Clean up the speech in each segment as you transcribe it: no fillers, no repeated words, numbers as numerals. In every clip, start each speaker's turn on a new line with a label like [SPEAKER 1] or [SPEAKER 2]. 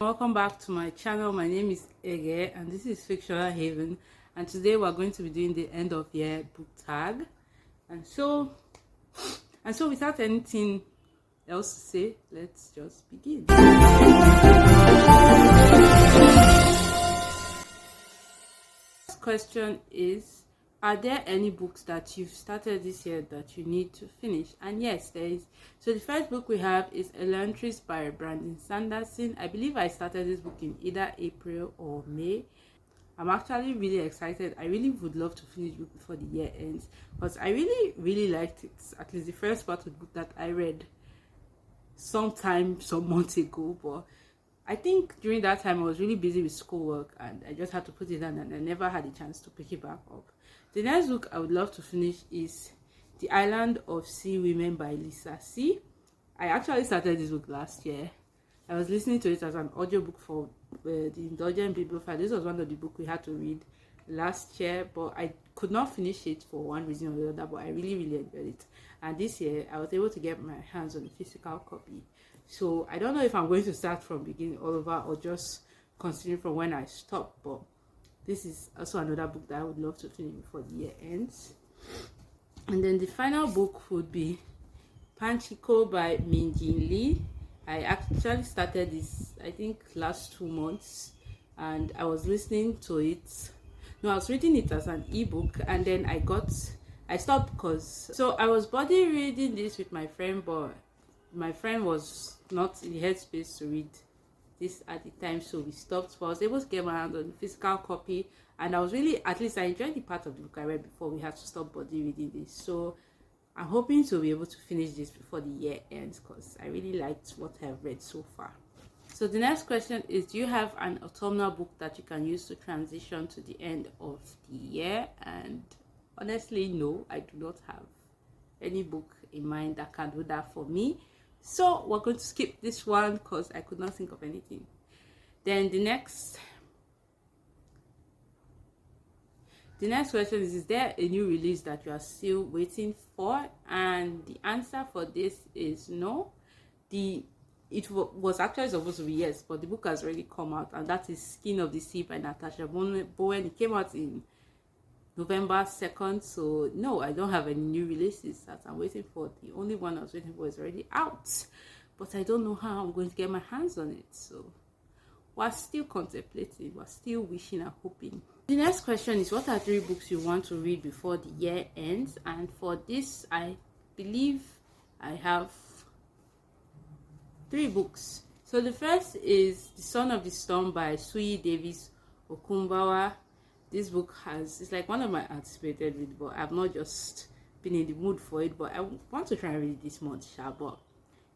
[SPEAKER 1] Welcome back to my channel. My name is Eghe and this is Fictional Haven, and today we're going to be doing the end of year book tag. And so without anything else to say, let's just begin. First question is, are there any books that you've started this year that you need to finish? And yes, there is. So the first book we have is Elantris by Brandon Sanderson. I believe I started this book in either April or May. I'm actually really excited. I really would love to finish the book before the year ends because I really liked it. At least the first part of the book that I read some months ago, but I think during that time I was really busy with schoolwork and I just had to put it down and I never had a chance to pick it back up. The next book I would love to finish is The Island of Sea Women by Lisa C. I actually started this book last year. I was listening to it as an audiobook for the Indulgent Bibliophile. This was one of the books we had to read last year, but I could not finish it for one reason or the other, but I really enjoyed it. And this year I was able to get my hands on a physical copy. So I don't know if I'm going to start from beginning all over or just continue from when I stopped, but this is also another book that I would love to finish before the year ends. And then the final book would be Panchiko by Minjin Lee. I actually started this, I think, last 2 months, and I was listening to it. No, I was reading it as an ebook, and then I stopped because I was body reading this with my friend, but my friend was not in the headspace to read this at the time, so we stopped. But I was able to get my hands on the physical copy, and I was really, at least I enjoyed the part of the book I read before we had to stop body reading this. So I'm hoping to be able to finish this before the year ends because I really liked what I've read so far. So the next question is, do you have an autumnal book that you can use to transition to the end of the year? And honestly, no, I do not have any book in mind that can do that for me. So we're going to skip this one because I could not think of anything. Then the next question is there a new release that you are still waiting for? And the answer for this is no. It was actually supposed to be yes, but the book has already come out, and that is Skin of the Sea by Natasha Bowen. It came out in November 2nd, so no, I don't have any new releases that I'm waiting for. The only one I was waiting for is already out, but I don't know how I'm going to get my hands on it, so we're still contemplating, we're still wishing and hoping. The next question is, what are 3 books you want to read before the year ends? And for this, I believe I have 3 books. So the first is The Son of the Storm by Sui Davis Okumbawa. This book it's like one of my anticipated reads, but I've not just been in the mood for it, but I want to try and read it this month, but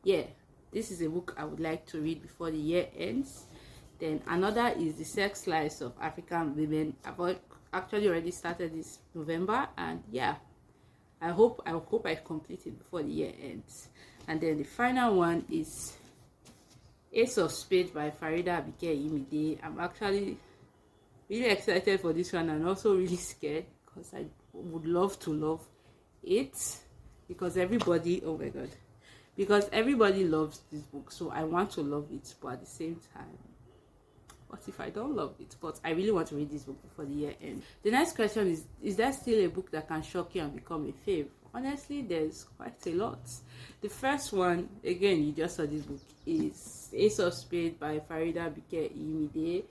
[SPEAKER 1] yeah, this is a book I would like to read before the year ends. Then another is The Sex Lives of African Women. I've actually already started this November, and yeah, I hope I complete it before the year ends. And then the final one is Ace of Spades by Farida Abike-Imide. I'm actually really excited for this one and also really scared because I would love to love it because everybody loves this book, so I want to love it, but at the same time, what if I don't love it? But I really want to read this book before the year ends. The next question is there still a book that can shock you and become a fave? Honestly, there's quite a lot. The first one, again, you just saw this book, is Ace of Spades by Farida Abike-Imide.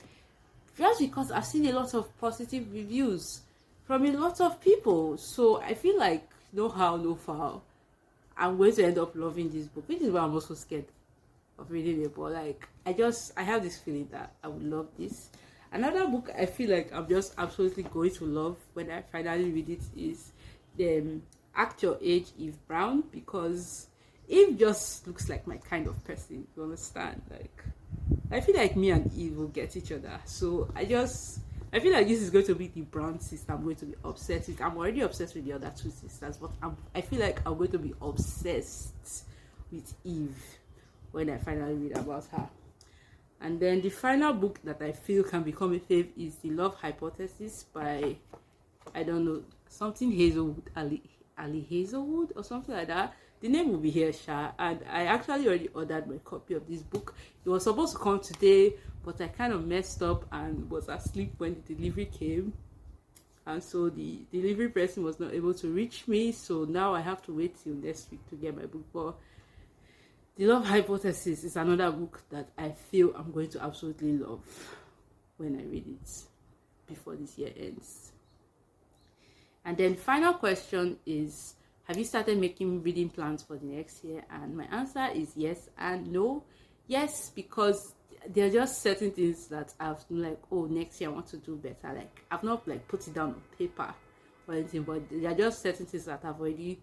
[SPEAKER 1] Just because I've seen a lot of positive reviews from a lot of people, so I feel like no how, no foul, I'm going to end up loving this book, which is why I'm also scared of reading it. But like, I have this feeling that I would love this. Another book I feel like I'm just absolutely going to love when I finally read it is the Act Your Age, Eve Brown, because Eve just looks like my kind of person, you understand? Like, I feel like me and Eve will get each other. So I feel like this is going to be the Brown sister I'm going to be obsessed with. I'm already obsessed with the other 2 sisters, but I feel like I'm going to be obsessed with Eve when I finally read about her. And then the final book that I feel can become a fave is The Love Hypothesis by, I don't know, something Hazelwood, Ali Hazelwood or something like that. the name will be here, Sha. And I actually already ordered my copy of this book. It was supposed to come today, but I kind of messed up and was asleep when the delivery came, and so the delivery person was not able to reach me. So now I have to wait till next week to get my book. But The Love Hypothesis is another book that I feel I'm going to absolutely love when I read it before this year ends. And then final question is, have you started making reading plans for the next year? And my answer is yes and no. Yes, because there are just certain things that I've like, oh, next year I want to do better. Like, I've not like put it down on paper or anything, but there are just certain things that I've already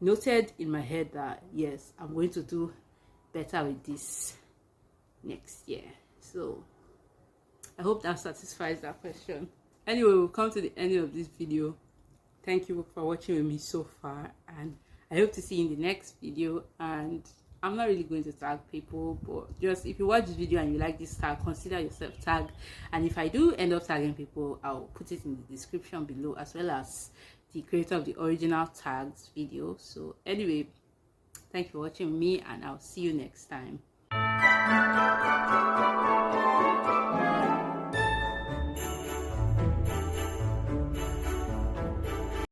[SPEAKER 1] noted in my head that yes, I'm going to do better with this next year. So I hope that satisfies that question. Anyway, we'll come to the end of this video. Thank you for watching with me so far, and I hope to see you in the next video. And I'm not really going to tag people, but just if you watch this video and you like this tag, consider yourself tagged. And if I do end up tagging people, I'll put it in the description below, as well as the creator of the original tags video. So anyway, thank you for watching with me, and I'll see you next time.